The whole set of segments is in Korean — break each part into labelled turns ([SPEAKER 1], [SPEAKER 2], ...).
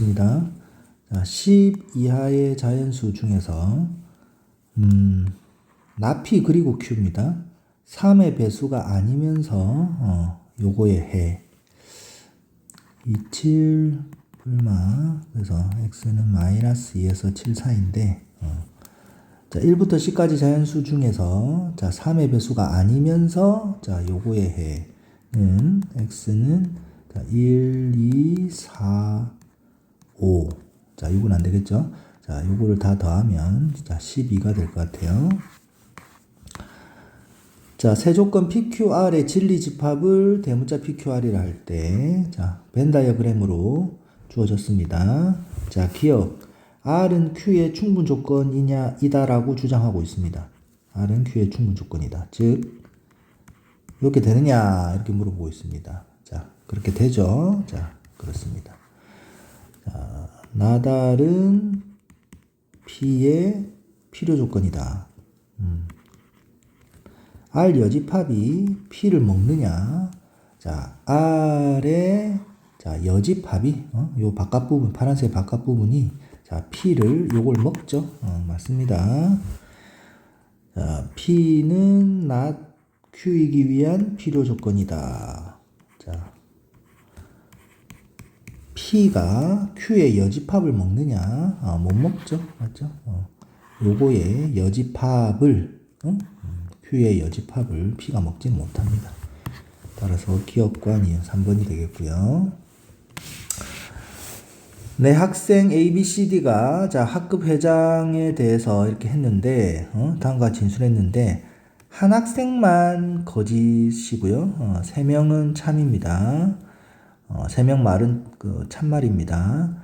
[SPEAKER 1] 있습니다. 자, 10 이하의 자연수 중에서 나피 그리고 Q입니다. 3의 배수가 아니면서 요거에 해 27 불마 그래서 x는 마이너스 2에서 7 사이인데 자 1부터 10까지 자연수 중에서 자 3의 배수가 아니면서 자 요거에 해는 x는 자 1, 2, 4, 5 자 이건 안 되겠죠. 자 요거를 다 더하면 자 12가 될 것 같아요. 자, 세조건 PQR의 진리집합을 대문자 PQR이라 할 때, 자, 벤 다이어그램으로 주어졌습니다. 자, 기억. R은 Q의 충분 조건이다라고 주장하고 있습니다. R은 Q의 충분 조건이다. 즉, 이렇게 되느냐, 이렇게 물어보고 있습니다. 자, 그렇게 되죠. 자, 그렇습니다. 자, 나달은 P의 필요 조건이다. R 여집합이 P를 먹느냐? 자, R의 자 여집합이 요 바깥 부분 파란색 바깥 부분이 자 P를 요걸 먹죠. 맞습니다. 자, P는 not Q이기 위한 필요 조건이다. 자, P가 Q의 여집합을 먹느냐? 못 먹죠, 맞죠? 요거의 여집합을 Q의 여집합을 P가 먹지는 못합니다. 따라서 기억관이 3번이 되겠고요. 내 학생 ABCD가 자 학급 회장에 대해서 이렇게 했는데 다음과 진술했는데 한 학생만 거짓이고요. 3명은 참입니다. 3명 말은 그 참말입니다.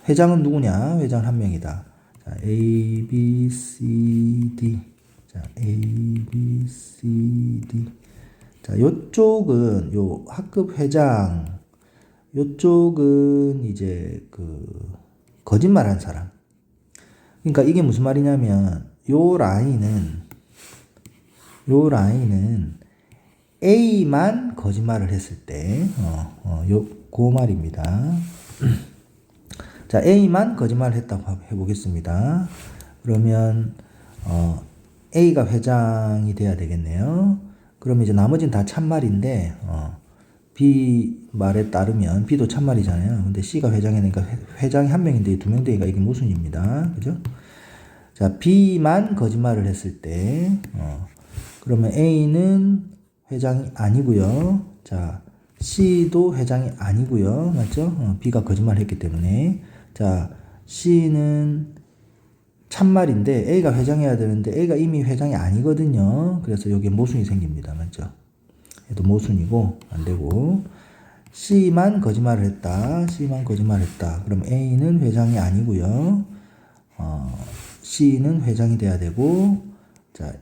[SPEAKER 1] 회장은 누구냐? 회장은 한 명이다. 자, A, B, C, D. 자, A, B, C, D. 자, 요쪽은, 요 학급 회장, 요쪽은 이제 거짓말 한 사람. 그러니까 이게 무슨 말이냐면, 요 라인은 A만 거짓말을 했을 때, 그 말입니다. 자, A만 거짓말을 했다고 해보겠습니다. 그러면, A가 회장이 돼야 되겠네요. 그럼 이제 나머지는 다 참말인데, B 말에 따르면 B도 참말이잖아요. 근데 C가 회장이니까 회장이 한 명인데 두 명 되니까 이게 모순입니다. 그죠? 자, B만 거짓말을 했을 때, 그러면 A는 회장이 아니고요. 자, C도 회장이 아니고요. 맞죠? B가 거짓말을 했기 때문에. 자, C는 참말인데 A가 회장해야 되는데 A가 이미 회장이 아니거든요. 그래서 여기에 모순이 생깁니다. 맞죠? 얘도 모순이고 안 되고 C만 거짓말을 했다. C만 거짓말을 했다. 그럼 A는 회장이 아니고요. C는 회장이 돼야 되고 자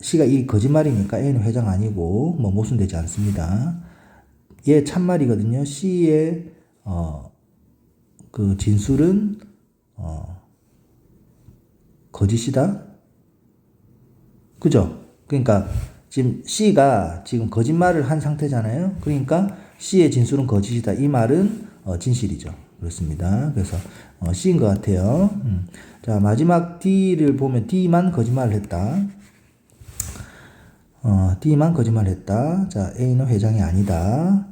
[SPEAKER 1] C가 이 거짓말이니까 A는 회장 아니고 뭐 모순되지 않습니다. 얘 참말이거든요. C의 그 진술은 거짓이다? 그죠? 그러니까 지금 C가 지금 거짓말을 한 상태잖아요. 그러니까 C의 진술은 거짓이다. 이 말은 진실이죠. 그렇습니다. 그래서 C인 것 같아요. 자, 마지막 D를 보면 D만 거짓말을 했다. D만 거짓말을 했다. 자, A는 회장이 아니다.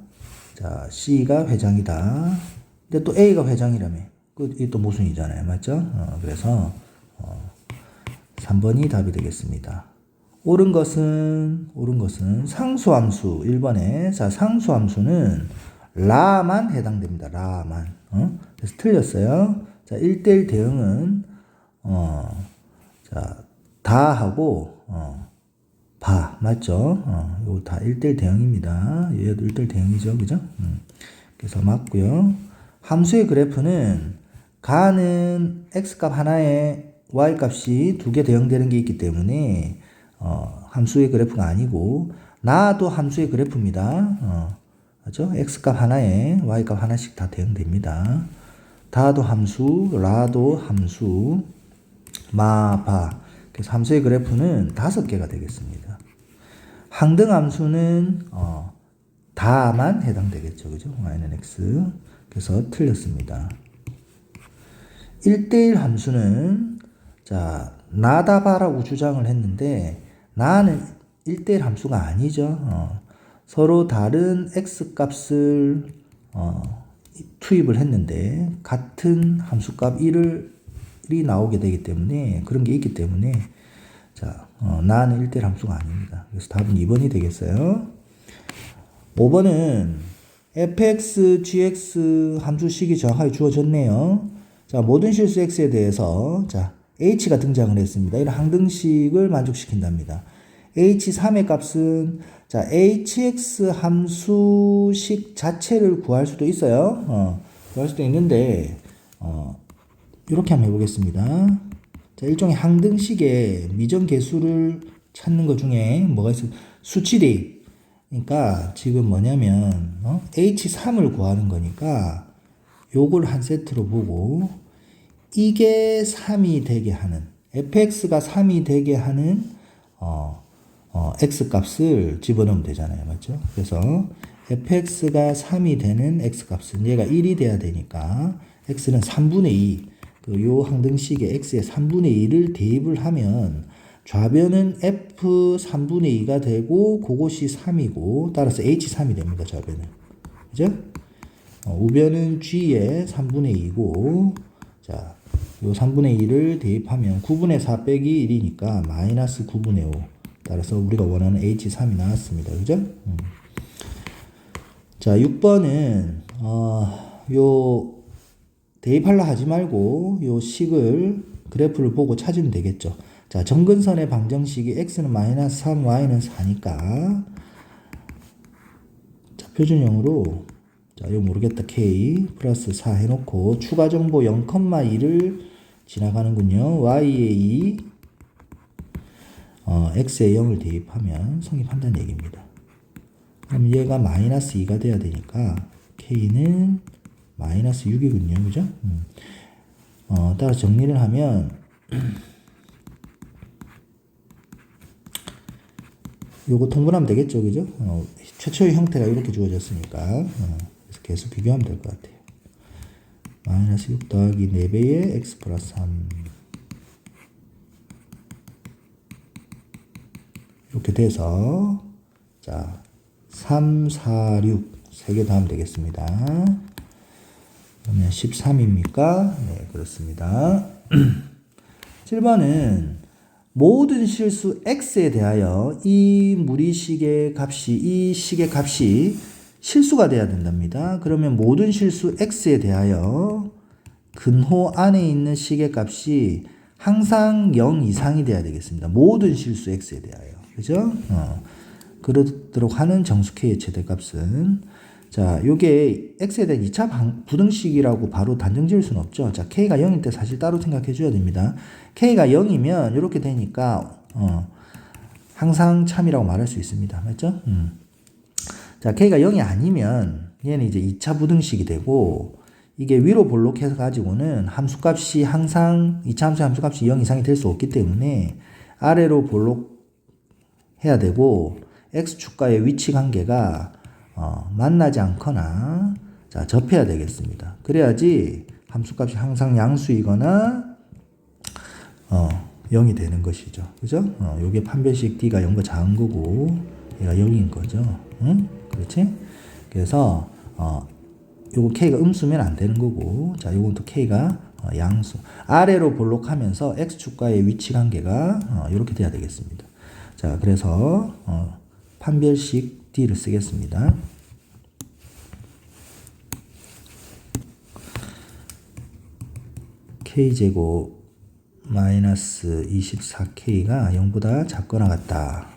[SPEAKER 1] 자, C가 회장이다. 근데 또 A가 회장이라며. 이게 또 모순이잖아요. 맞죠? 그래서 3번이 답이 되겠습니다. 옳은 것은 상수함수 1번에 자 상수함수는 라만 해당됩니다. 라만. 그래서 틀렸어요. 자 1대1 대응은 자 다하고 바 맞죠? 이거 다 1대1 대응입니다. 얘도 1대1 대응이죠. 그죠? 그래서 맞고요. 함수의 그래프는 가는 x값 하나에 y값이 두 개 대응되는 게 있기 때문에 함수의 그래프가 아니고 나도 함수의 그래프입니다. 맞죠? x값 하나에 y값 하나씩 다 대응됩니다. 다도 함수, 라도 함수, 마, 바. 그래서 함수의 그래프는 5개가 되겠습니다. 항등 함수는 다만 해당되겠죠. 그죠? y는 x. 그래서 틀렸습니다. 1대1 함수는 자, 나다바라고 주장을 했는데 나는 1대1 함수가 아니죠. 서로 다른 x 값을 투입을 했는데 같은 함수값 1이 나오게 되기 때문에 그런 게 있기 때문에 자, 나는 1대1 함수가 아닙니다. 그래서 답은 2번이 되겠어요. 5번은 fx, gx 함수식이 정확하게 주어졌네요. 자, 모든 실수 x에 대해서 자, h가 등장을 했습니다. 이런 항등식을 만족시킨답니다. h3의 값은 자, hx 함수식 자체를 구할 수도 있어요. 구할 수도 있는데 이렇게 한번 해보겠습니다. 자, 일종의 항등식의 미정계수를 찾는 것 중에 뭐가 있어요? 수치 대입. 그러니까 지금 뭐냐면 h3을 구하는 거니까 요걸 한 세트로 보고 이게 3이 되게 하는 fx가 3이 되게 하는 x 값을 집어넣으면 되잖아요. 맞죠? 그래서 fx가 3이 되는 x 값은 얘가 1이 돼야 되니까 x는 3분의 2 요 항등식에 x의 3분의 2를 대입을 하면 좌변은 f 3분의 2가 되고 그것이 3이고 따라서 h3이 됩니다. 좌변은. 그죠? 우변은 g의 3분의 2고 자, 요 3분의 2를 대입하면 9분의 4 빼기 1이니까 마이너스 9분의 5 따라서 우리가 원하는 h3이 나왔습니다. 그죠? 자, 6번은 요 대입하려 하지 말고 요 식을 그래프를 보고 찾으면 되겠죠. 자, 정근선의 방정식이 x는 마이너스 3, y는 4니까 자, 표준형으로 자, 이거 모르겠다. k 플러스 4 해놓고 추가 정보 0,2를 지나가는군요. y에 2 x에 0을 대입하면 성립한다는 얘기입니다. 그럼 얘가 마이너스 2가 돼야 되니까 k는 마이너스 6이군요. 그죠? 따라서 정리를 하면 요거 통분하면 되겠죠. 그죠? 최초의 형태가 이렇게 주어졌으니까 그래서 계속 비교하면 될 것 같아요. 마이너스 6 더하기 4배의 x 플러스 3 이렇게 돼서 자 3, 4, 6 3개 더하면 되겠습니다. 그러면 13입니까? 네, 그렇습니다. 7번은 모든 실수 x에 대하여 이 무리식의 값이 이 식의 값이 실수가 돼야 된답니다. 그러면 모든 실수 x에 대하여 근호 안에 있는 식의 값이 항상 0 이상이 돼야 되겠습니다. 모든 실수 x에 대하여. 그죠? 그러도록 하는 정수 k의 최대값은 자, 요게 x에 대한 2차 부등식이라고 바로 단정 지을 수는 없죠. 자, k가 0일 때 사실 따로 생각해 줘야 됩니다. k가 0이면 이렇게 되니까 항상 참이라고 말할 수 있습니다. 맞죠? 자, k가 0이 아니면 얘는 이제 2차 부등식이 되고 이게 위로 볼록해서 가지고는 함수값이 항상 2차 함수의 함수값이 0 이상이 될 수 없기 때문에 아래로 볼록해야 되고 x축과의 위치 관계가 만나지 않거나 자, 접해야 되겠습니다. 그래야지 함수값이 항상 양수이거나 0이 되는 것이죠. 그죠? 요게 판별식 D가 0보다 작은 거고 얘가 0인 거죠. 응? 그렇지? 그래서 요거 K가 음수면 안 되는 거고 자, 요건 또 K가 양수. 아래로 볼록하면서 X축과의 위치 관계가 이렇게 돼야 되겠습니다. 자, 그래서 판별식 D를 쓰겠습니다. K제곱 마이너스 24K가 0보다 작거나 같다.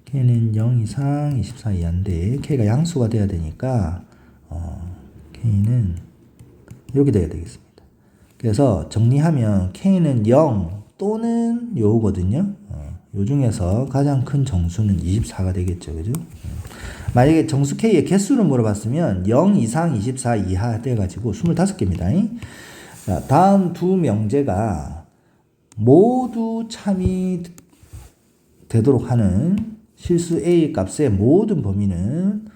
[SPEAKER 1] K는 0 이상 24 이하인데 K가 양수가 돼야 되니까 K는 이렇게 돼야 되겠습니다. 그래서 정리하면 K는 0 또는 요거든요. 요 중에서 가장 큰 정수는 24가 되겠죠. 그죠? 만약에 정수 K의 개수를 물어봤으면 0 이상 24 이하 돼가지고 25개입니다. 자, 다음 두 명제가 모두 참이 되도록 하는 실수 A 값의 모든 범위는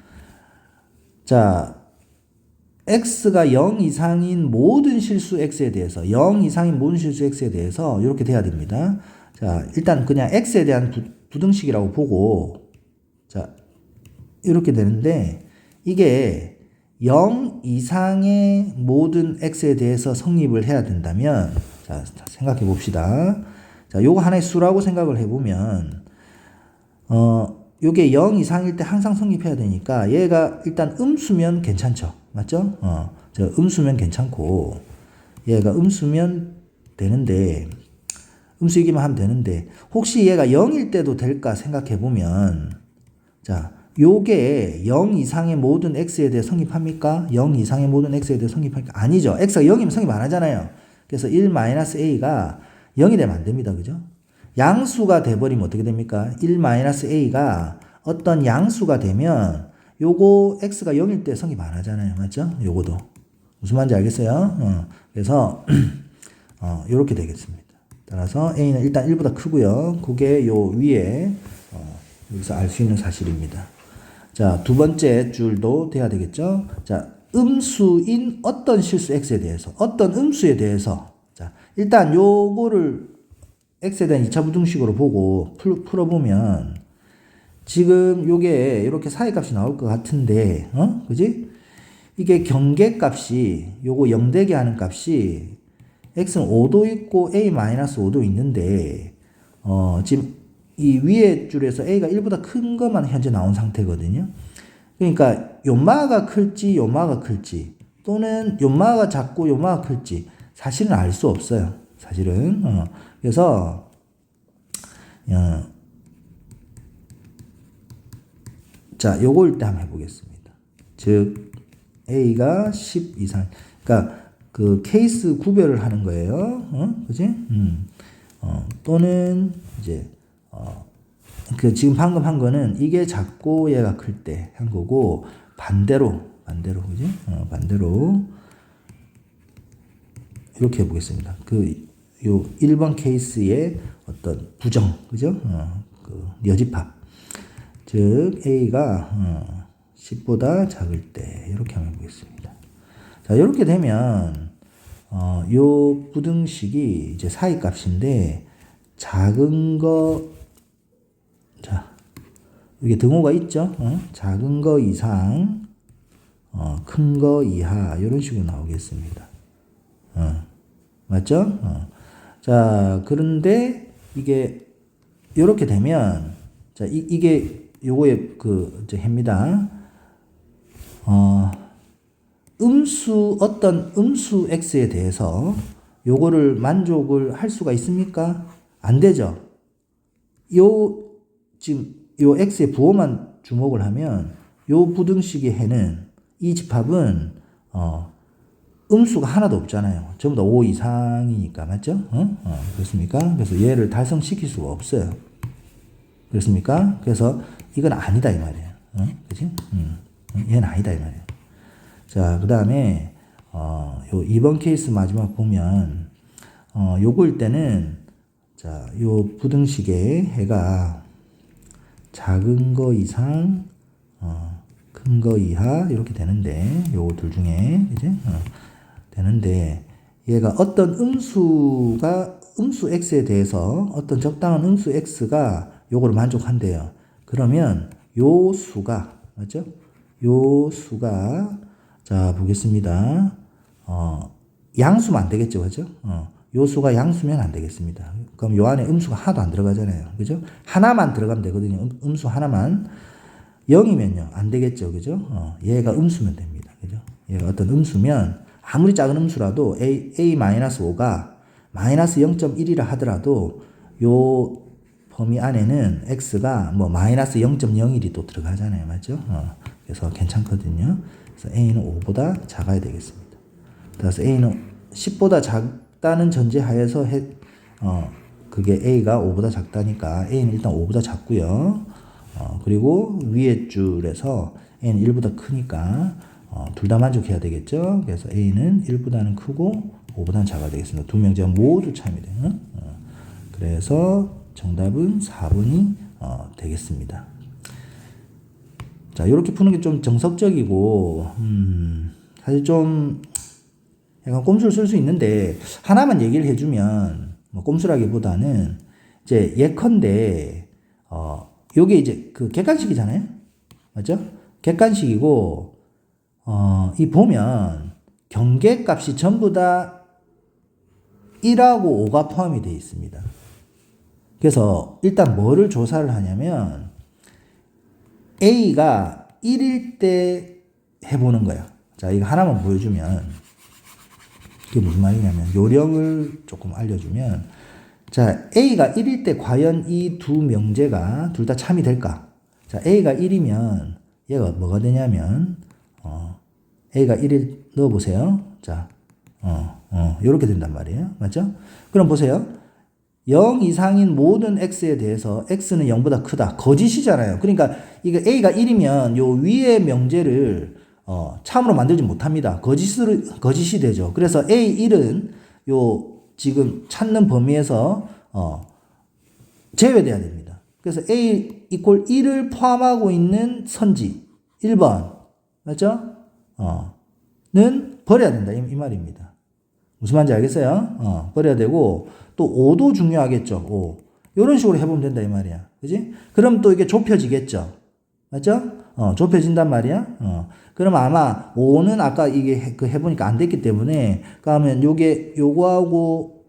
[SPEAKER 1] 자, x가 0 이상인 모든 실수 x에 대해서 0 이상인 모든 실수 x에 대해서 이렇게 돼야 됩니다. 자, 일단 그냥 x에 대한 부등식이라고 보고 자, 이렇게 되는데 이게 0 이상의 모든 x에 대해서 성립을 해야 된다면 자, 생각해 봅시다. 자, 요거 하나의 수라고 생각을 해 보면 요게 0 이상일 때 항상 성립해야 되니까 얘가 일단 음수면 괜찮죠. 맞죠? 저 음수면 괜찮고 얘가 음수면 되는데 음수이기만 하면 되는데 혹시 얘가 0일 때도 될까 생각해 보면 자, 요게 0 이상의 모든 x에 대해 성립합니까? 0 이상의 모든 x에 대해 성립합니까? 아니죠. x가 0이면 성립 안 하잖아요. 그래서 1-a가 0이 되면 안 됩니다. 그죠? 양수가 돼버리면 어떻게 됩니까? 1-a가 어떤 양수가 되면 요거 x가 0일 때 성립 안 하잖아요. 맞죠? 요거도. 무슨 말인지 알겠어요? 그래서 요렇게 되겠습니다. 따라서 a는 일단 1보다 크고요. 그게 요 위에 여기서 알 수 있는 사실입니다. 자, 두 번째 줄도 돼야 되겠죠? 자, 음수인 어떤 실수 x에 대해서, 어떤 음수에 대해서, 자, 일단 요거를 x에 대한 2차 부등식으로 보고 풀어보면, 지금 요게 이렇게 사이값이 나올 것 같은데, 그지? 이게 경계값이, 요거 0 되게 하는 값이, x는 5도 있고 a-5도 있는데, 지금 이 위에 줄에서 a가 1보다 큰 것만 현재 나온 상태거든요. 그러니까 요마가 클지 요마가 클지 또는 요마가 작고 요마가 클지 사실은 알 수 없어요. 사실은. 그래서 자, 요걸 때 한번 해보겠습니다. 즉 a가 10 이상 그러니까 그 케이스 구별을 하는 거예요. 그지? 또는 이제 그 지금 방금 한 거는 이게 작고 얘가 클 때 한 거고 반대로 그지? 반대로 이렇게 해보겠습니다. 요 1번 케이스의 어떤 부정, 그죠? 그 여집합. 즉 a가 10보다 작을 때 이렇게 한번 해보겠습니다. 자, 이렇게 되면 요 부등식이 이제 사이값인데 작은 거 자, 이게 등호가 있죠? 작은 거 이상, 큰 거 이하, 이런 식으로 나오겠습니다. 맞죠? 자, 그런데 이게, 이렇게 되면, 자, 이게 요거의 해입니다. 어떤 음수 x에 대해서 요거를 만족을 할 수가 있습니까? 안 되죠? 지금 요 x의 부호만 주목을 하면 요 부등식의 해는 이 집합은 음수가 하나도 없잖아요. 전부 다 5 이상이니까 맞죠? 그렇습니까? 그래서 얘를 달성시킬 수가 없어요. 그렇습니까? 그래서 이건 아니다 이 말이에요. 그치? 얘는 아니다 이 말이에요. 자, 그 다음에 요 2번 케이스 마지막 보면 요거일 때는 자, 요 부등식의 해가 작은 거 이상, 큰 거 이하 이렇게 되는데 요 둘 중에 이제 되는데 얘가 어떤 음수 x에 대해서 어떤 적당한 음수 x가 요거를 만족한대요. 그러면 요 수가 맞죠? 요 수가 자 보겠습니다. 양수면 안 되겠죠, 그죠? 요 수가 양수면 안 되겠습니다. 그럼 요 안에 음수가 하나도 안 들어가잖아요. 그죠? 하나만 들어가면 되거든요. 음수 하나만. 0이면요. 안 되겠죠. 그죠? 얘가 음수면 됩니다. 그죠? 얘가 어떤 음수면 아무리 작은 음수라도 a-5가 마이너스 0.1이라 하더라도 요 범위 안에는 x가 뭐 마이너스 0.01이 또 들어가잖아요. 맞죠? 그래서 괜찮거든요. 그래서 a는 5보다 작아야 되겠습니다. 그래서 a는 10보다 작다는 전제하에서 그게 a가 5보다 작다니까 a는 일단 5보다 작고요. 그리고 위에 줄에서 a는 1보다 크니까 둘 다 만족해야 되겠죠. 그래서 a는 1보다는 크고 5보다는 작아야 되겠습니다. 두 명제가 모두 참이 돼요. 그래서 정답은 4번이 되겠습니다. 자, 이렇게 푸는 게 좀 정석적이고 사실 좀 약간 꼼수를 쓸 수 있는데 하나만 얘기를 해주면 뭐 꼼수라기보다는 이제 예컨대 요게 이제 그 객관식이잖아요. 맞죠? 객관식이고 이 보면 경계값이 전부 다 1하고 5가 포함이 되어 있습니다. 그래서 일단 뭐를 조사를 하냐면 A가 1일 때 해보는 거야. 자, 이거 하나만 보여주면 이게 무슨 말이냐면 요령을 조금 알려주면 자, A가 1일 때 과연 이 두 명제가 둘 다 참이 될까? 자, A가 1이면 얘가 뭐가 되냐면 A가 1일 넣어보세요. 자, 요렇게 된단 말이에요. 맞죠? 그럼 보세요. 0 이상인 모든 x에 대해서 x는 0보다 크다. 거짓이잖아요. 그러니까 이거 A가 1이면 요 위의 명제를 참으로 만들지 못합니다. 거짓이 되죠. 그래서 A1은 요 지금 찾는 범위에서 제외돼야 됩니다. 그래서 A 이퀄 1을 포함하고 있는 선지 1번 맞죠? 는 버려야 된다 이 말입니다. 무슨 말인지 알겠어요? 버려야 되고 또 5도 중요하겠죠. 5. 이런 식으로 해보면 된다 이 말이야. 그지? 그럼 또 이게 좁혀지겠죠. 맞죠? 좁혀진단 말이야. 그럼 아마 5는 아까 이게 해보니까 안 됐기 때문에 그러면 요거하고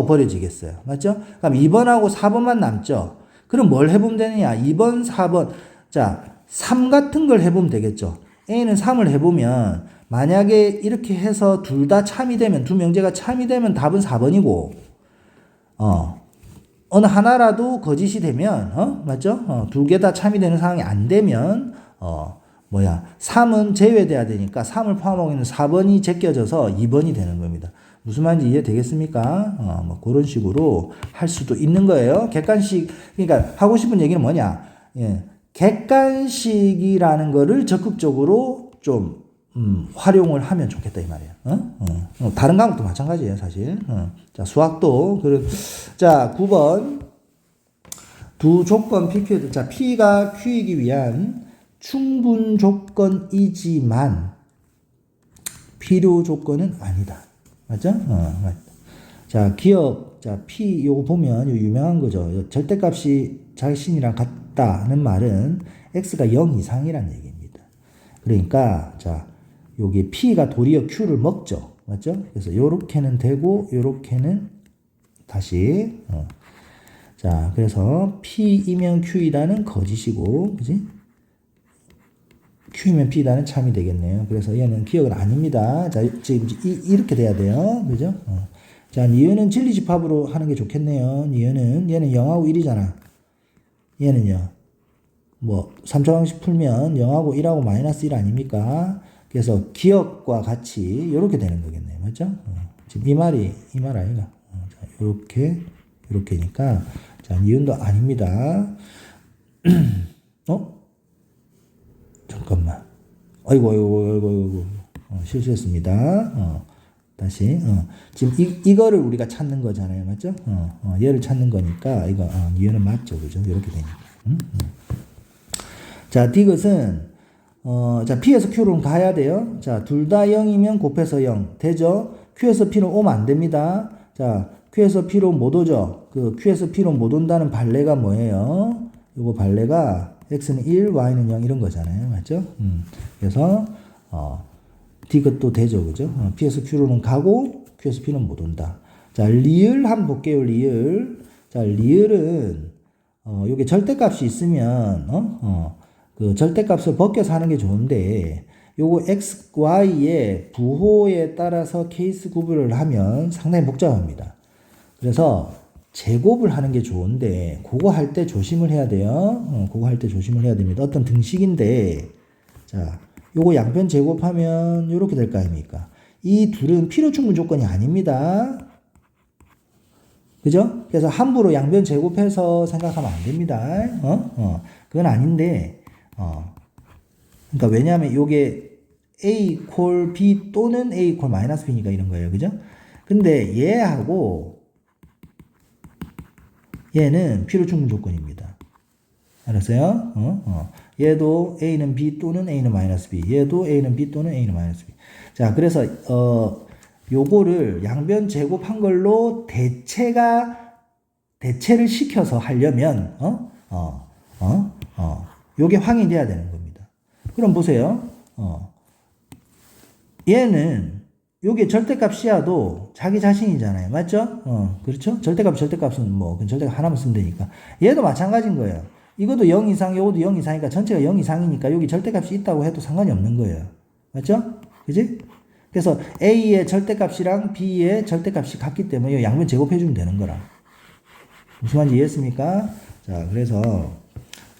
[SPEAKER 1] 버려지겠어요. 맞죠? 그럼 2번하고 4번만 남죠. 그럼 뭘 해보면 되느냐? 2번, 4번. 자, 3 같은 걸 해보면 되겠죠. A는 3을 해보면 만약에 이렇게 해서 둘 다 참이 되면 두 명제가 참이 되면 답은 4번이고 어느 하나라도 거짓이 되면 맞죠? 두 개 다 참이 되는 상황이 안 되면 3은 제외돼야 되니까 3을 포함하고 있는 4번이 제껴져서 2번이 되는 겁니다. 무슨 말인지 이해되겠습니까? 뭐 그런 식으로 할 수도 있는 거예요. 객관식 그러니까 하고 싶은 얘기는 뭐냐? 예. 객관식이라는 거를 적극적으로 좀 활용을 하면 좋겠다 이 말이에요. 다른 과목도 마찬가지예요, 사실. 자, 수학도 자, 9번 두 조건 PQ에 자, P가 Q이기 위한 충분 조건이지만 필요 조건은 아니다. 맞죠? 맞다. 자, 기억 자, P 요거 보면 요 유명한 거죠. 절대값이 자신이랑 같다는 말은 X가 0 이상이라는 얘기입니다. 그러니까 자, 여기 P가 도리어 Q를 먹죠. 맞죠? 그래서 요렇게는 되고 요렇게는 다시 자, 그래서 P이면 Q이다는 거짓이고 그지? Q이면 P이다는 참이 되겠네요. 그래서 얘는 기억은 아닙니다. 자, 지금 이렇게 돼야 돼요. 그죠? 자, 니은은 진리집합으로 하는 게 좋겠네요. 얘는 0하고 1이잖아. 얘는요. 뭐 3차 방식 풀면 0하고 1하고 마이너스 1 아닙니까? 그래서 기억과 같이 이렇게 되는 거겠네요. 맞죠? 지금 이 말 아이가. 자, 요렇게니까 자, 니은도 아닙니다. 잠깐만. 아이고. 실수했습니다. 다시. 지금 이거를 우리가 찾는 거잖아요. 맞죠? 얘를 찾는 거니까 이거 니은은 맞죠. 그죠? 이렇게 되니까. 자, 디귿은 자, P에서 Q로 가야 돼요. 자, 둘 다 0이면 곱해서 0 되죠? Q에서 P로 오면 안 됩니다. 자, Q에서 P로 못 오죠? 그 Q에서 P로 못 온다는 발레가 뭐예요? 요거 발레가 X는 1, Y는 0 이런 거잖아요. 맞죠? 그래서 디귿도 되죠. 그죠? P에서 Q로는 가고 Q에서 P는 못 온다. 자, 리을 한번 볼게요. 리을. 자, 리을은 요게 절대값이 있으면 그 절대값을 벗겨서 하는 게 좋은데 요거 x, y의 부호에 따라서 케이스 구분을 하면 상당히 복잡합니다. 그래서 제곱을 하는 게 좋은데 그거 할 때 조심을 해야 돼요. 그거 할 때 조심을 해야 됩니다. 어떤 등식인데 자, 요거 양변 제곱하면 요렇게 될 거 아닙니까? 이 둘은 필요 충분 조건이 아닙니다. 그죠? 그래서 함부로 양변 제곱해서 생각하면 안 됩니다. 그건 아닌데 그러니까 왜냐하면 요게 A 콜 B 또는 A 콜 마이너스 B니까 이런 거예요. 그죠? 근데 얘하고 얘는 필요 충분 조건입니다. 알았어요? 얘도 A는 B 또는 A는 마이너스 B. 얘도 A는 B 또는 A는 마이너스 B. 자, 그래서 요거를 양변 제곱한 걸로 대체를 시켜서 하려면 요게 확인돼야 되는 겁니다. 그럼 보세요. 얘는 요게 절대값이야도 자기 자신이잖아요. 맞죠? 그렇죠? 절대값은 뭐 절대값 하나만 쓰면 되니까. 얘도 마찬가지인 거예요. 이것도 0 이상, 요것도 0 이상이니까 전체가 0 이상이니까 여기 절대값이 있다고 해도 상관이 없는 거예요. 맞죠? 그지? 그래서 A의 절대값이랑 B의 절대값이 같기 때문에 양변 제곱해주면 되는 거라. 무슨 말인지 이해했습니까? 자, 그래서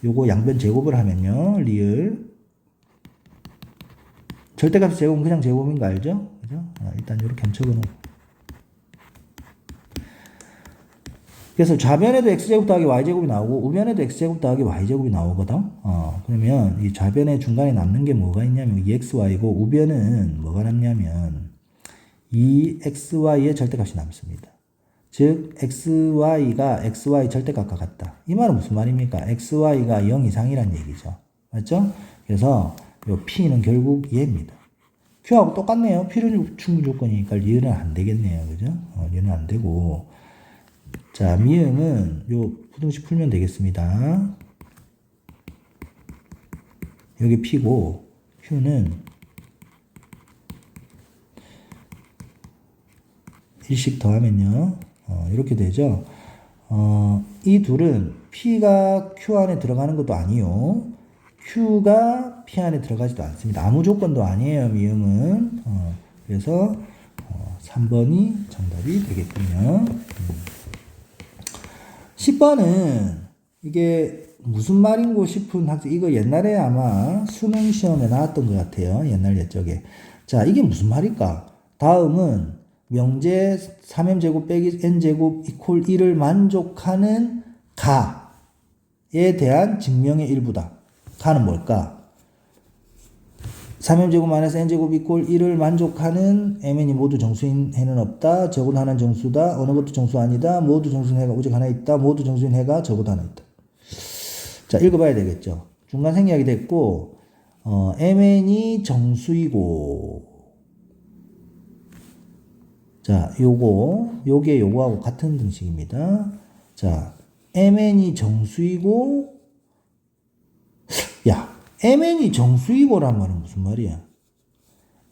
[SPEAKER 1] 요거 양변 제곱을 하면요. 리을 절대값 제곱은 그냥 제곱인 거 알죠? 그죠? 일단 이렇게 한번 적어놓고. 그래서 좌변에도 x제곱 더하기 y제곱이 나오고 우변에도 x제곱 더하기 y제곱이 나오거든. 그러면 이 좌변의 중간에 남는 게 뭐가 있냐면 2xy고 우변은 뭐가 남냐면 2xy의 절대값이 남습니다. 즉 xy가 xy 절대값과 같다. 이 말은 무슨 말입니까? xy가 0 이상이란 얘기죠. 맞죠? 그래서 요 p는 결국 얘입니다. q하고 똑같네요. p는 충분 조건이니까 리을은 안 되겠네요. 그죠? 리을은 안 되고. 자, 미음은 요 부등식 풀면 되겠습니다. 여기 p고 q는 일씩 더하면요. 이렇게 되죠. 이 둘은 p가 q 안에 들어가는 것도 아니요. q가 p 안에 들어가지도 않습니다. 아무 조건도 아니에요. 미음은. 그래서 3번이 정답이 되겠군요. 10번은 이게 무슨 말인고 싶은 학생, 이거 옛날에 아마 수능 시험에 나왔던 것 같아요. 옛날 옛적에. 자, 이게 무슨 말일까? 다음은 명제 3m제곱 빼기 n제곱 이퀄 1을 만족하는 가에 대한 증명의 일부다. 가는 뭘까? 3m제곱 마이너스 n제곱 이퀄 1을 만족하는 mn이 모두 정수인 해는 없다. 적어도 하나는 정수다. 어느 것도 정수 아니다. 모두 정수인 해가 오직 하나 있다. 모두 정수인 해가 적어도 하나 있다. 자, 읽어봐야 되겠죠. 중간 생략이 됐고 mn이 정수이고 자, 요게 요거하고 같은 등식입니다. 자, mn이 정수이고 야, mn이 정수이고란 말은 무슨 말이야?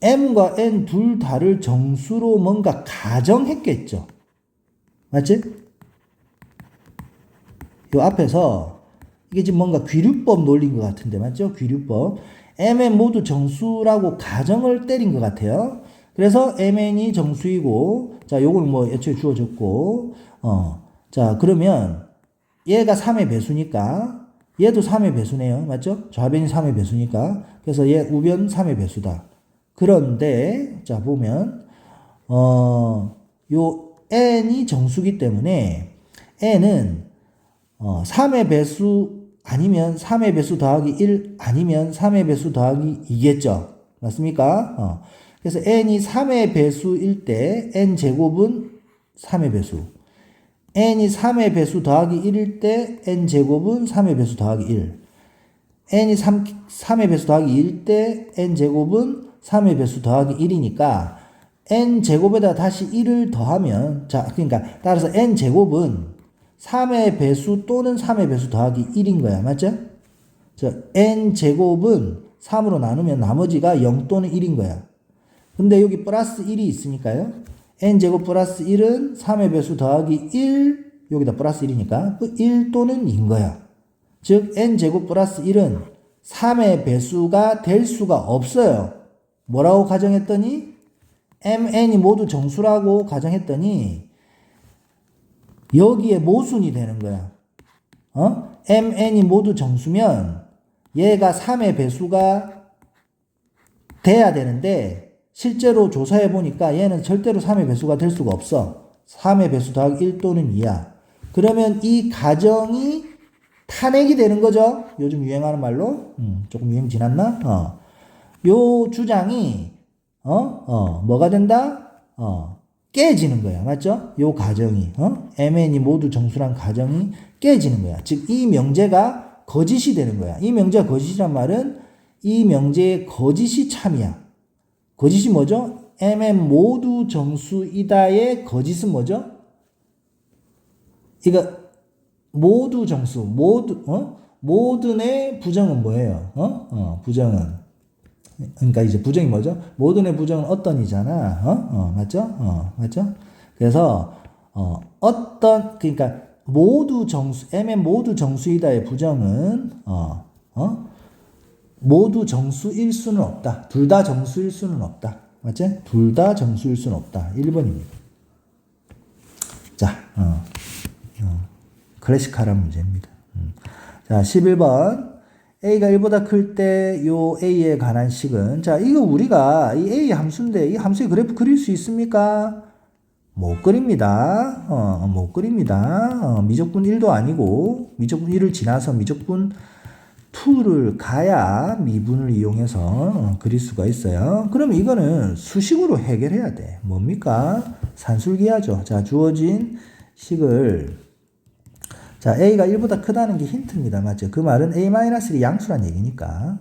[SPEAKER 1] m과 n 둘 다를 정수로 뭔가 가정했겠죠. 맞지? 요 앞에서 이게 지금 뭔가 귀류법 논리인 것 같은데 맞죠? 귀류법. mn 모두 정수라고 가정을 때린 것 같아요. 그래서 mn이 정수이고 자, 요거는 뭐 애초에 주어졌고 자, 그러면 얘가 3의 배수니까 얘도 3의 배수네요. 맞죠? 좌변이 3의 배수니까. 그래서 얘 우변 3의 배수다. 그런데 자, 보면 요 n이 정수기 때문에 n은 3의 배수 아니면 3의 배수 더하기 1 아니면 3의 배수 더하기 2겠죠. 맞습니까? 그래서 n이 3의 배수일 때 n제곱은 3의 배수. n이 3의 배수 더하기 1일 때 n제곱은 3의 배수 더하기 1. n이 3의 배수 더하기 2일 때 n제곱은 3의 배수 더하기 1이니까 n제곱에다 다시 1을 더하면 자, 그러니까 따라서 n제곱은 3의 배수 또는 3의 배수 더하기 1인 거야. 맞죠? n제곱은 3으로 나누면 나머지가 0 또는 1인 거야. 근데 여기 플러스 1이 있으니까요. n제곱 플러스 1은 3의 배수 더하기 1, 여기다 플러스 1이니까 1 또는 2인 거야. 즉 n제곱 플러스 1은 3의 배수가 될 수가 없어요. 뭐라고 가정했더니 mn이 모두 정수라고 가정했더니 여기에 모순이 되는 거야. mn이 모두 정수면 얘가 3의 배수가 돼야 되는데 실제로 조사해 보니까 얘는 절대로 3의 배수가 될 수가 없어. 3의 배수 더하기 1 또는 2야. 그러면 이 가정이 탄핵이 되는 거죠. 요즘 유행하는 말로. 조금 유행 지났나? 요 주장이 뭐가 된다? 깨지는 거야. 맞죠? 요 가정이 mn이 모두 정수란 가정이 깨지는 거야. 즉 이 명제가 거짓이 되는 거야. 이 명제가 거짓이란 말은 이 명제의 거짓이 참이야. 거짓이 뭐죠? mn 모두 정수이다의 거짓은 뭐죠? 이거 모두 정수, 모든의 부정은 뭐예요? 부정은. 그러니까 이제 부정이 뭐죠? 모든의 부정은 어떤이잖아. 맞죠? 맞죠? 그래서, 그러니까 모두 정수, mn 모두 정수이다의 부정은, 모두 정수일 수는 없다. 둘 다 정수일 수는 없다. 맞지? 둘 다 정수일 수는 없다. 1번입니다. 자, 클래식한 문제입니다. 자, 11번. A가 1보다 클 때 요 A에 관한 식은, 자, 이거 우리가 이 A 함수인데 이 함수의 그래프 그릴 수 있습니까? 못 그립니다. 못 그립니다. 미적분 1도 아니고, 미적분 1을 지나서 미적분 2를 가야 미분을 이용해서 그릴 수가 있어요. 그럼 이거는 수식으로 해결해야 돼. 뭡니까? 산술기하죠. 자, 주어진 식을, 자, A가 1보다 크다는 게 힌트입니다. 맞죠? 그 말은 A-1이 양수란 얘기니까.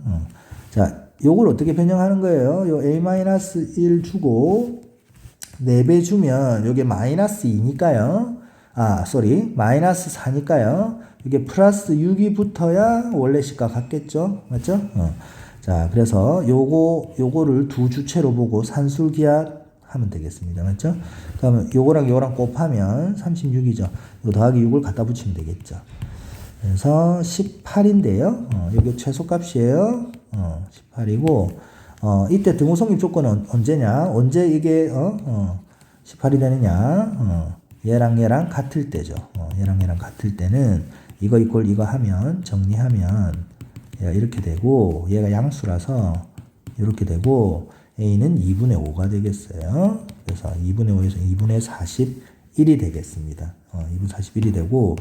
[SPEAKER 1] 자, 요걸 어떻게 변형하는 거예요? 요 A-1 주고, 4배 주면, 요게 마이너스 2니까요. 마이너스 4니까요. 이게 플러스 6이 붙어야 원래 식과 같겠죠? 맞죠? 자, 그래서 요거를 두 주체로 보고 산술기하 하면 되겠습니다. 맞죠? 그러면 요거랑 곱하면 36이죠. 요 더하기 6을 갖다 붙이면 되겠죠. 그래서 18인데요. 여기 최소값이에요. 18이고, 이때 등호성립 조건은 언제냐? 언제 이게, 18이 되느냐? 얘랑 같을 때죠. 얘랑 같을 때는 이거 이꼴 이거 하면, 정리하면, 얘가 이렇게 되고, 얘가 양수라서 이렇게 되고, A는 2분의 5가 되겠어요. 그래서 2분의 5에서 2분의 41이 되겠습니다. 2분의 41이 되고,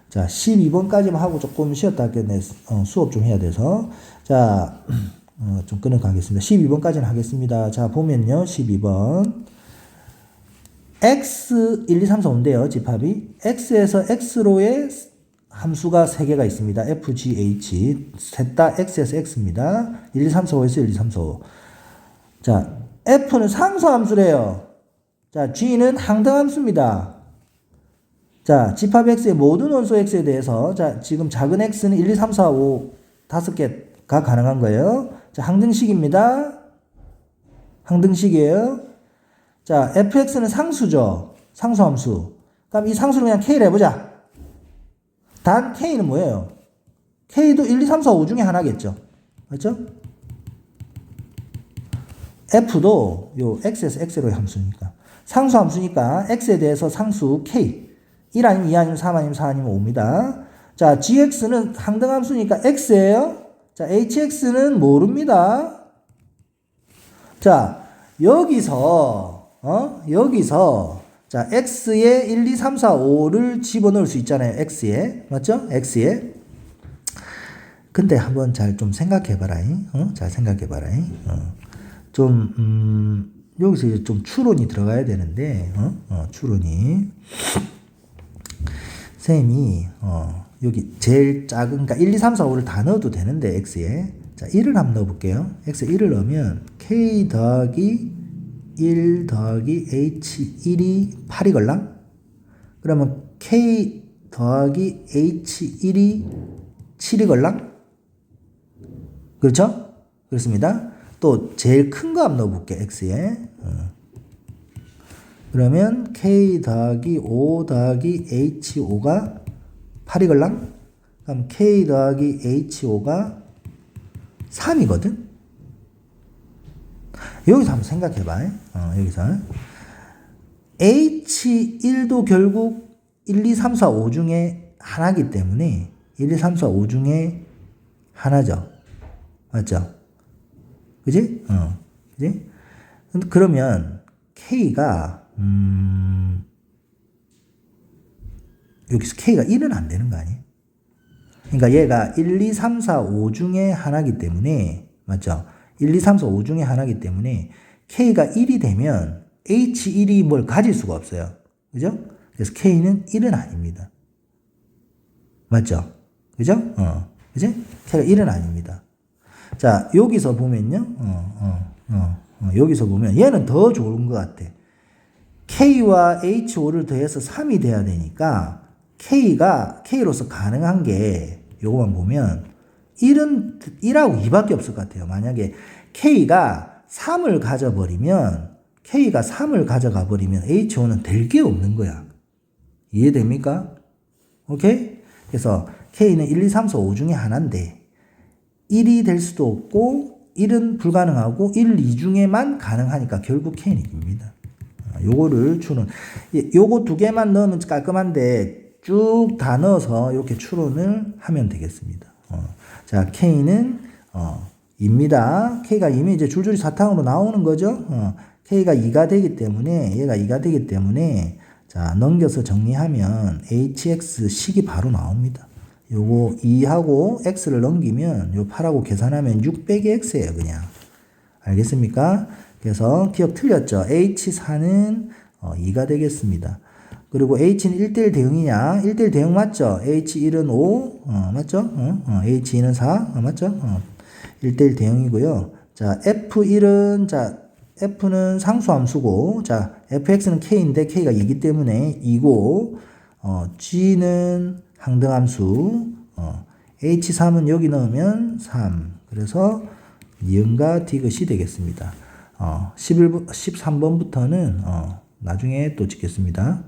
[SPEAKER 1] 자, 12번까지만 하고 조금 쉬었다 하겠네. 수업 좀 해야 돼서. 자, 좀 끊어가겠습니다. 12번까지는 하겠습니다. 자, 보면요. 12번. X, 1, 2, 3, 4, 5인데요. 집합이. X에서 X로의 함수가 3개가 있습니다. F, G, H. 셋 다 X에서 X입니다. 1, 2, 3, 4, 5에서 1, 2, 3, 4, 5. 자, F는 상수함수래요. 자, G는 항등함수입니다. 자, 집합 X의 모든 원소 X에 대해서, 자, 지금 작은 X는 1, 2, 3, 4, 5, 5개가 가능한 거예요. 자, 항등식입니다. 항등식이에요. 자, fx는 상수죠. 상수함수. 그럼 이 상수를 그냥 k를 해보자. 단 k는 뭐예요? k도 1, 2, 3, 4, 5 중에 하나겠죠. 맞죠? f도 요 x에서 x로의 함수니까. 상수함수니까 x에 대해서 상수 k. 1 아니면 2 아니면 3 아니면 4 아니면 5입니다. 자, gx는 항등함수니까 x예요. 자, hx는 모릅니다. 자, 여기서 자, x에 1, 2, 3, 4, 5를 집어넣을 수 있잖아요. x에. 맞죠? x에. 근데 한번 잘 좀 생각해봐라. 잘 생각해봐라. 여기서 이제 좀 추론이 들어가야 되는데, 추론이. 쌤이, 여기 제일 작은, 그러니까 1, 2, 3, 4, 5를 다 넣어도 되는데, x에. 자, 1을 한번 넣어볼게요. x에 1을 넣으면, k 더하기 1 더하기 h1이 8이 걸랑? 그러면 k 더하기 h1이 7이 걸랑? 그렇죠? 그렇습니다. 또 제일 큰 거 한번 넣어볼게. x에. 그러면 k 더하기 5 더하기 h5가 8이 걸랑? 그럼 k 더하기 h5가 3이거든? 여기서 한번 생각해봐. 여기서. H1도 결국 1, 2, 3, 4, 5 중에 하나이기 때문에 1, 2, 3, 4, 5 중에 하나죠. 맞죠? 그지? 그지? 그러면 K가, 여기서 K가 1은 안 되는 거 아니에요? 그러니까 얘가 1, 2, 3, 4, 5 중에 하나이기 때문에, 맞죠? 1, 2, 3, 4, 5 중에 하나이기 때문에 K가 1이 되면 H1이 뭘 가질 수가 없어요. 그죠? 그래서 K는 1은 아닙니다. 맞죠? 그죠? 그지? K가 1은 아닙니다. 자, 여기서 보면요. 여기서 보면 얘는 더 좋은 것 같아. K와 H5를 더해서 3이 돼야 되니까 K로서 가능한 게 요거만 보면 1하고 2밖에 없을 것 같아요. 만약에 K가 3을 가져가 버리면 H5는 될 게 없는 거야. 이해됩니까? 오케이? 그래서 K는 1, 2, 3, 4, 5 중에 하나인데 1이 될 수도 없고 1은 불가능하고 1, 2 중에만 가능하니까 결국 K는 이깁니다. 요거를 요거 두 개만 넣으면 깔끔한데 쭉 다 넣어서 이렇게 추론을 하면 되겠습니다. 자, K는 입니다. K가 2면 이제 줄줄이 사탕으로 나오는 거죠. K가 2가 되기 때문에 얘가 2가 되기 때문에 자, 넘겨서 정리하면 HX 식이 바로 나옵니다. 요거 2하고 X를 넘기면 요 8하고 계산하면 6 빼기 X예요, 그냥. 알겠습니까? 그래서 기억 틀렸죠? H4는 2가 되겠습니다. 그리고 H는 1대1 대응이냐? 1대1 대응 맞죠? H1은 5, 맞죠? H2는 4, 맞죠? 1대1 대응이고요. 자, F1은, 자, F는 상수함수고, 자, fx는 k인데 k가 2기 때문에 2고, g는 항등함수, h3은 여기 넣으면 3. 그래서 니은과 디귿이 되겠습니다. 13번부터는 나중에 또 찍겠습니다.